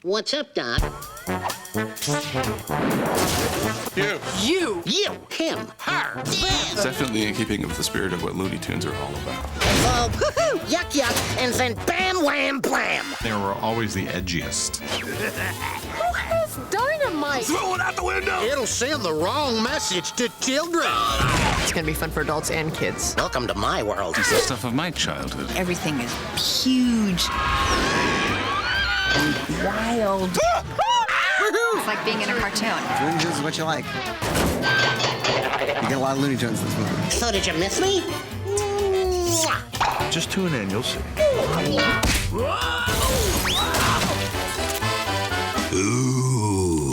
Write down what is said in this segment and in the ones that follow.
What's up, Doc? You. You, him, her, them. It's definitely in keeping with the spirit of what Looney Tunes are all about. Oh, woohoo, yuck, yuck, and then bam, wham, blam. They were always the edgiest. Who has dynamite? Throw it out the window! It'll send the wrong message to children. It's gonna be fun for adults and kids. Welcome to my world. It's the stuff of my childhood. Everything is huge and wild. It's like being in a cartoon. Looney Tunes is what you like. You get a lot of Looney Tunes in this movie. So did you miss me? Just tune in, you'll see. Ooh.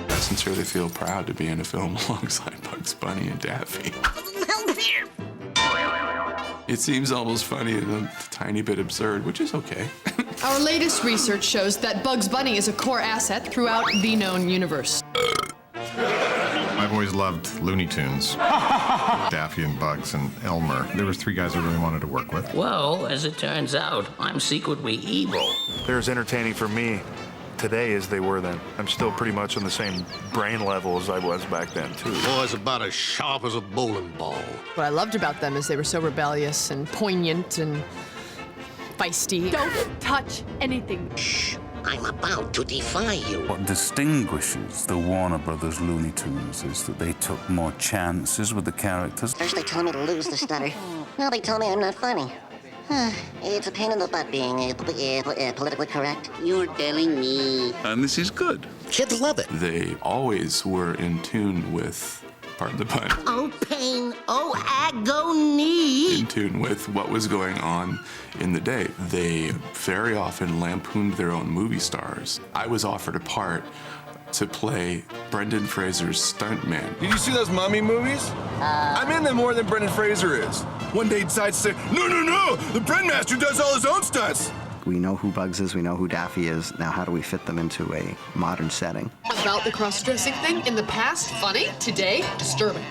I sincerely feel proud to be in a film alongside Bugs Bunny and Daffy. Help here. It seems almost funny and a tiny bit absurd, which is okay. Our latest research shows that Bugs Bunny is a core asset throughout the known universe. I've always loved Looney Tunes. Daffy and Bugs and Elmer. There were three guys I really wanted to work with. Well, as it turns out, I'm secretly evil. They're as entertaining for me today as they were then. I'm still pretty much on the same brain level as I was back then, too. Boy's about as sharp as a bowling ball. What I loved about them is they were so rebellious and poignant and feisty. Don't touch anything. Shh, I'm about to defy you. What distinguishes the Warner Brothers Looney Tunes is that they took more chances with the characters. First they told me to lose the stutter. Now they told me I'm not funny. It's a pain in the butt being politically correct. You're telling me. And this is good. Kids love it. They always were in tune with, pardon the pun, Oh, pain. Oh, agony. in tune with what was going on in the day. They very often lampooned their own movie stars. I was offered a part to play Brendan Fraser's stuntman. Did you see those mummy movies? I'm in them more than Brendan Fraser is. One day he decides to say, no, the Bren Master does all his own stunts. We know who Bugs is, we know who Daffy is. Now how do we fit them into a modern setting? About the cross-dressing thing, in the past, funny. Today, disturbing.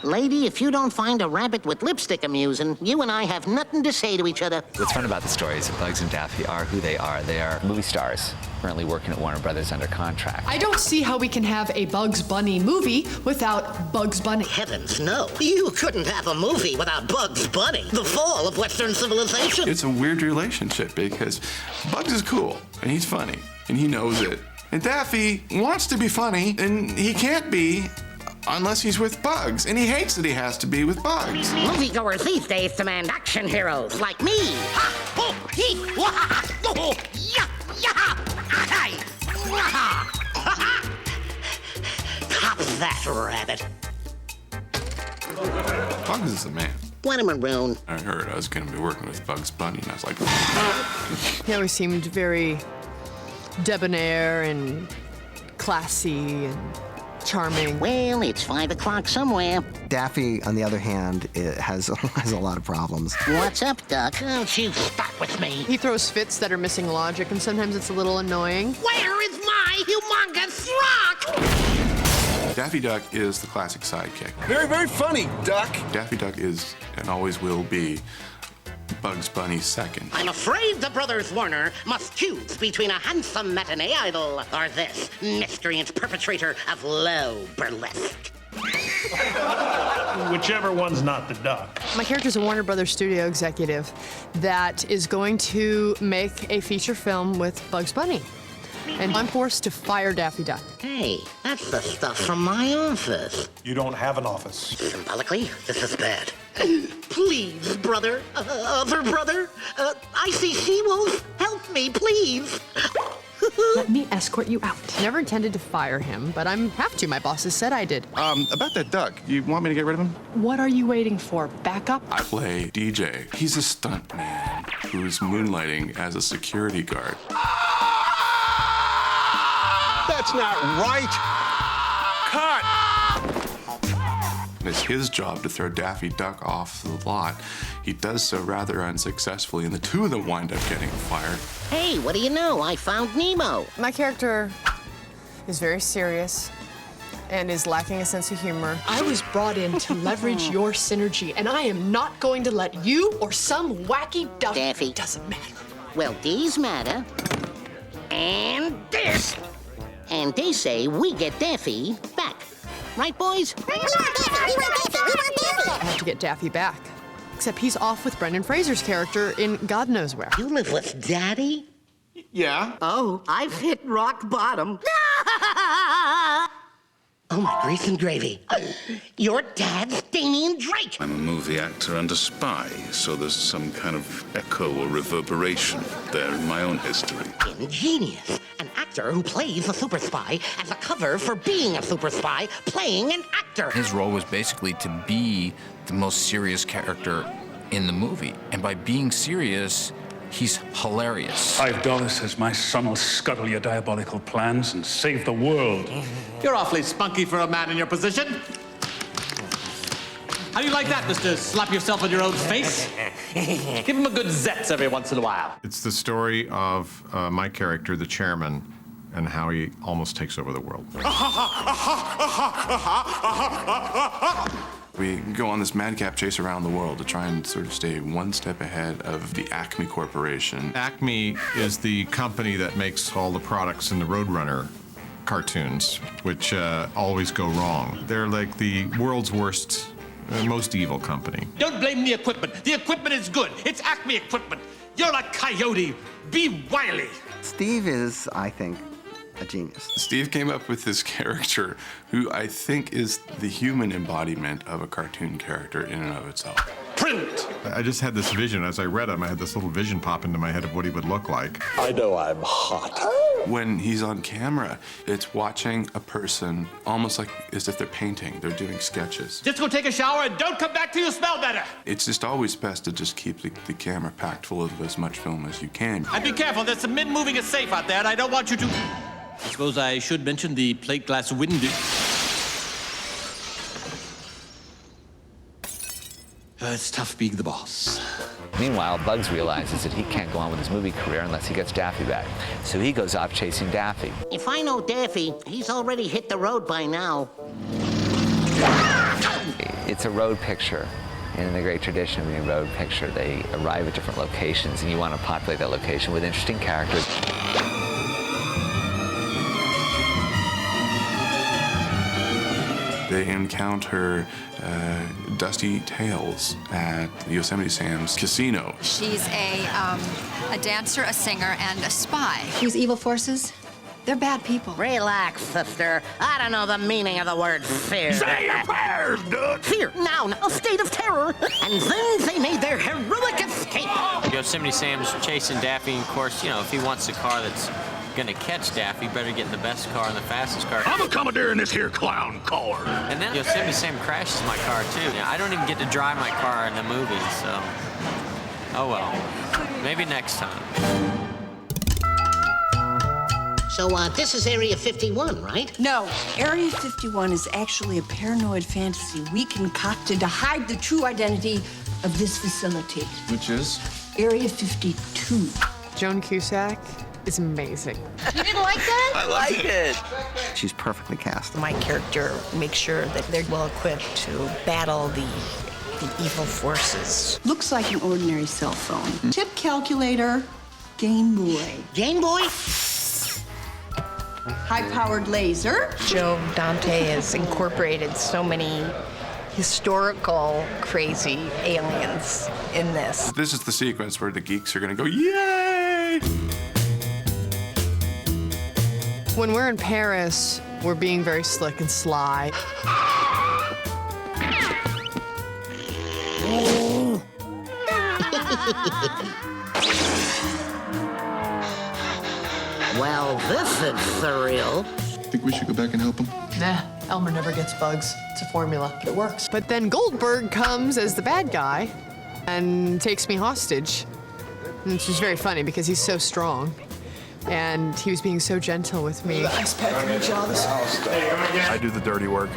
Lady, if you don't find a rabbit with lipstick amusing, you and I have nothing to say to each other. What's fun about the stories of Bugs and Daffy are who they are. They are movie stars currently working at Warner Brothers under contract. I don't see how we can have a Bugs Bunny movie without Bugs Bunny. Heavens, no. You couldn't have a movie without Bugs Bunny. The fall of Western civilization. It's a weird relationship because Bugs is cool and he's funny and he knows it. And Daffy wants to be funny and he can't be unless he's with Bugs, and he hates that he has to be with Bugs. Moviegoers these days demand action heroes like me. Ha! Oh! He! Waha! Oh! Ya! Ya! Ay! Waha! Ha! Ha! Cop that rabbit. Bugs is a man. What a maroon. I heard I was going to be working with Bugs Bunny, and I was like, He always seemed very debonair and classy and charming. Well, it's 5 o'clock somewhere. Daffy, on the other hand, has a lot of problems. What's up, Duck? Don't you start with me. He throws fits that are missing logic, and sometimes it's a little annoying. Where is my humongous rock? Daffy Duck is the classic sidekick. Very, very funny, Duck. Daffy Duck is, and always will be, Bugs Bunny's second. I'm afraid the brothers Warner must choose between a handsome matinee idol or this miscreant perpetrator of low burlesque. Whichever one's not the duck. My character's a Warner Brothers studio executive that is going to make a feature film with Bugs Bunny. And I'm forced to fire Daffy Duck. Hey, that's the stuff from my office. You don't have an office. Symbolically, this is bad. Please, brother, other brother, I see she-wolf, help me, please. Let me escort you out. Never intended to fire him, but I'm have to. My bosses said I did. About that duck, you want me to get rid of him? What are you waiting for? Back up? I play DJ. He's a stuntman who's moonlighting as a security guard. That's not right. Cut! It's his job to throw Daffy Duck off the lot. He does so rather unsuccessfully, and the two of them wind up getting fired. Hey, what do you know? I found Nemo. My character is very serious and is lacking a sense of humor. I was brought in to leverage your synergy, and I am not going to let you or some wacky duck. Daffy. Doesn't matter. Well, these matter. And this. And they say we get Daffy back. Right, boys? I have to get Daffy back. Except he's off with Brendan Fraser's character in God knows where. You live with Daddy? Yeah. Oh, I've hit rock bottom. Oh, my grease and gravy. Your dad's Damien Drake. I'm a movie actor and a spy, so there's some kind of echo or reverberation there in my own history. Ingenious. An actor who plays a super spy as a cover for being a super spy playing an actor. His role was basically to be the most serious character in the movie. And by being serious, he's hilarious. 5 dollars says my son will scuttle your diabolical plans and save the world. You're awfully spunky for a man in your position. How do you like that, Mr. Slap yourself on your own face? Give him a good zets every once in a while. It's the story of my character, the chairman, and how he almost takes over the world. We go on this madcap chase around the world to try and sort of stay one step ahead of the Acme Corporation. Acme is the company that makes all the products in the Roadrunner cartoons, which always go wrong. They're like the world's worst, most evil company. Don't blame the equipment. The equipment is good. It's Acme equipment. You're a coyote. Be wily. Steve is, I think, a genius. Steve came up with this character who I think is the human embodiment of a cartoon character in and of itself. Print! I just had this vision. As I read him, I had this little vision pop into my head of what he would look like. I know I'm hot. When he's on camera, it's watching a person almost like as if they're painting, they're doing sketches. Just go take a shower and don't come back till you smell better. It's just always best to just keep the camera packed full of as much film as you can. And be careful, there's some men moving a safe out there, and I don't want you to... I suppose I should mention the plate glass window. It's tough being the boss. Meanwhile, Bugs realizes that he can't go on with his movie career unless he gets Daffy back. So he goes off chasing Daffy. If I know Daffy, he's already hit the road by now. It's a road picture. In the great tradition of being a road picture, they arrive at different locations, and you want to populate that location with interesting characters. They encounter Dusty Tales at Yosemite Sam's casino. She's a dancer, a singer, and a spy. These evil forces, they're bad people. Relax, sister. I don't know the meaning of the word fear. Say your prayers, dude! Fear, noun, a state of terror. And then they made their heroic escape. Yosemite Sam's chasing Daffy, and of course, you know, if he wants a car that's gonna catch Daffy, better get in the best car and the fastest car. I'm a commandeering this here clown car. And then Yosemite Sam crashes my car too. I don't even get to drive my car in the movie, so oh well. Maybe next time. So, this is Area 51, right? No, Area 51 is actually a paranoid fantasy we concocted to hide the true identity of this facility. Which is? Area 52. Joan Cusack is amazing. You didn't like that? I liked it. She's perfectly cast. My character makes sure that they're well equipped to battle the evil forces. Looks like an ordinary cell phone. Tip calculator, Game Boy. Game Boy? High-powered laser. Joe Dante has incorporated so many historical, crazy aliens in this. This is the sequence where the geeks are gonna go, yay! When we're in Paris, we're being very slick and sly. Well, this is surreal. Think we should go back and help him? Nah, Elmer never gets bugs. It's a formula. It works. But then Goldberg comes as the bad guy and takes me hostage. Which is very funny because he's so strong. And he was being so gentle with me. Ice pack and jobs. I do the dirty work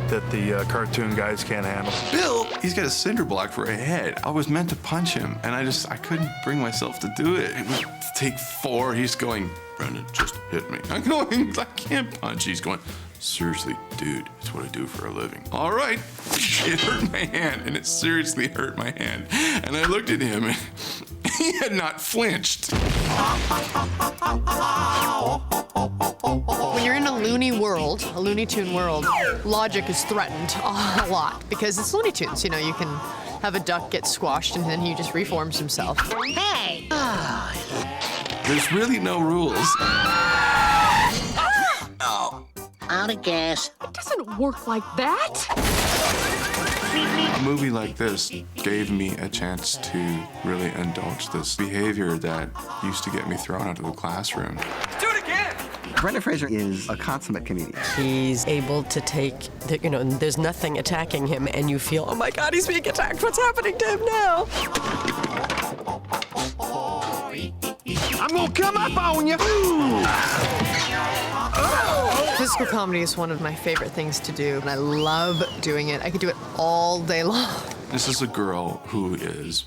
that the cartoon guys can't handle. Bill, he's got a cinder block for a head. I was meant to punch him, and I couldn't bring myself to do it. It would take 4. He's going, Brendan just hit me. I'm going, I can't punch. He's going, seriously, dude, it's what I do for a living. All right. It hurt my hand, and it seriously hurt my hand. And I looked at him, and he had not flinched. When you're in a Looney world, a Looney Tune world, logic is threatened a lot because it's Looney Tunes. You know, you can have a duck get squashed and then he just reforms himself. Hey! There's really no rules. Out of gas. It doesn't work like that. A movie like this gave me a chance to really indulge this behavior that used to get me thrown out of the classroom. Do it again! Brendan Fraser is a consummate comedian. He's able to take, you know, there's nothing attacking him, and you feel, oh my God, he's being attacked. What's happening to him now? I'm gonna come up on you! Physical comedy is one of my favorite things to do, and I love doing it. I could do it all day long. This is a girl who is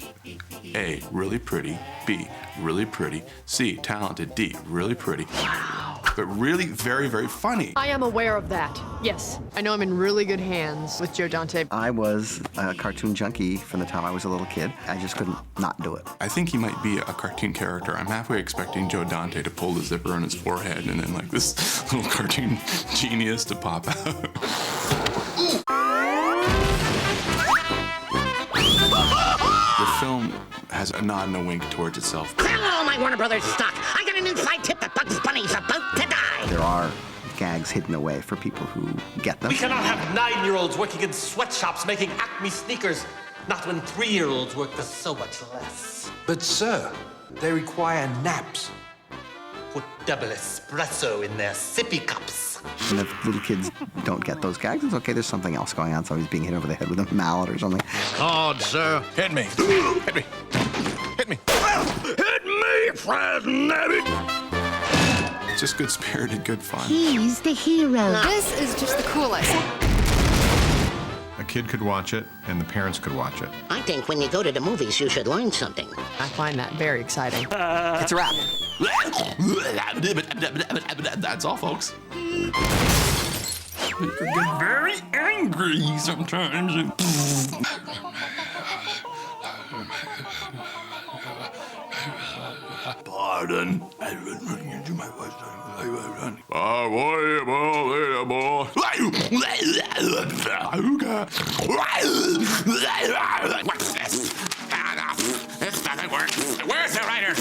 A, really pretty, B, really pretty, C, talented, D, really pretty. Wow. But really very, very funny. I am aware of that, yes. I know I'm in really good hands with Joe Dante. I was a cartoon junkie from the time I was a little kid. I just couldn't not do it. I think he might be a cartoon character. I'm halfway expecting Joe Dante to pull the zipper on his forehead and then like this little cartoon genius to pop out. The film has a nod and a wink towards itself. Hello, my Warner Brothers stock. I got an inside tip that Bugs Bunny's about to die. There are gags hidden away for people who get them. We cannot have 9-year-olds working in sweatshops making Acme sneakers. Not when 3-year-olds work for so much less. But, sir, they require naps. Put double espresso in their sippy cups. And if little kids don't get those gags, it's okay, there's something else going on. Somebody's being hit over the head with a mallet or something. Hard, sir. Hit me. Hit me. Hit me. Hit me, Fred Nabby. It's just good-spirited, good fun. He's the hero. This is just the coolest. A kid could watch it, and the parents could watch it. I think when you go to the movies, you should learn something. I find that very exciting. It's a wrap. That's all, folks. You can get very angry sometimes. Pardon. I was looking into my voice. What's this? This doesn't work. Where's the writer?